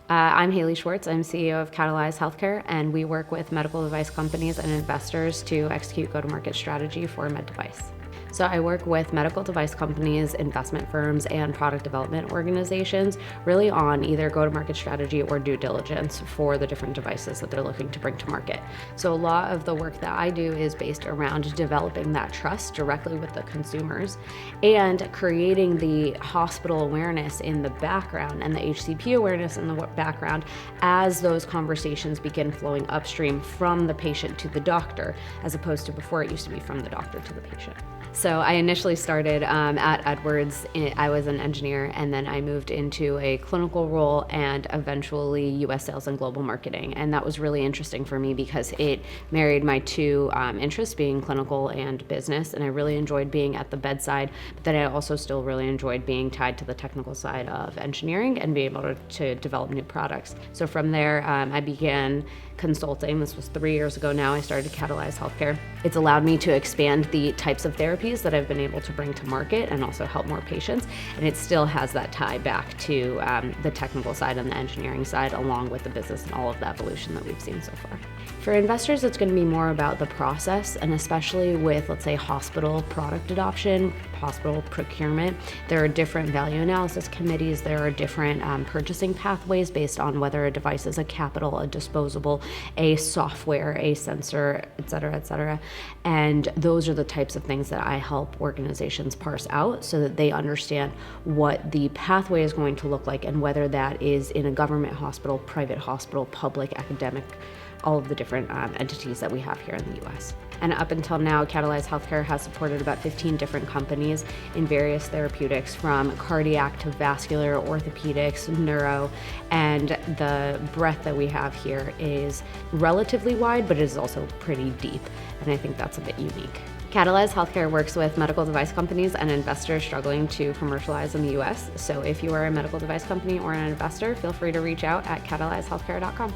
I'm Haley Schwartz. I'm CEO of Catalyze Healthcare, and we work with medical device companies and investors to execute go-to-market strategy for med device. So I work with medical device companies, investment firms, and product development organizations really on either go-to-market strategy or due diligence for the different devices that they're looking to bring to market. So a lot of the work that I do is based around developing that trust directly with the consumers and creating the hospital awareness in the background and the HCP awareness in the background as those conversations begin flowing upstream from the patient to the doctor, as opposed to before it used to be from the doctor to the patient. So I initially started at Edwards. I was an engineer, and then I moved into a clinical role and eventually US sales and global marketing. And that was really interesting for me because it married my two interests, being clinical and business. And I really enjoyed being at the bedside, but then I also still really enjoyed being tied to the technical side of engineering and being able to develop new products. So from there, I began consulting. This was 3 years ago now. I started Catalyze Healthcare. It's allowed me to expand the types of therapies that I've been able to bring to market and also help more patients. And it still has that tie back to the technical side and the engineering side, along with the business and all of the evolution that we've seen so far. For investors, it's going to be more about the process, and especially with, let's say, hospital product adoption, hospital procurement. There are different value analysis committees. There are different purchasing pathways based on whether a device is a capital, a disposable, a software, a sensor, et cetera, et cetera. And those are the types of things that I help organizations parse out so that they understand what the pathway is going to look like and whether that is in a government hospital, private hospital, public, academic, all of the different entities that we have here in the US. And up until now, Catalyze Healthcare has supported about 15 different companies in various therapeutics, from cardiac to vascular, orthopedics, neuro, and the breadth that we have here is relatively wide, but it is also pretty deep, and I think that's a bit unique. Catalyze Healthcare works with medical device companies and investors struggling to commercialize in the US. So if you are a medical device company or an investor, feel free to reach out at catalyzehealthcare.com.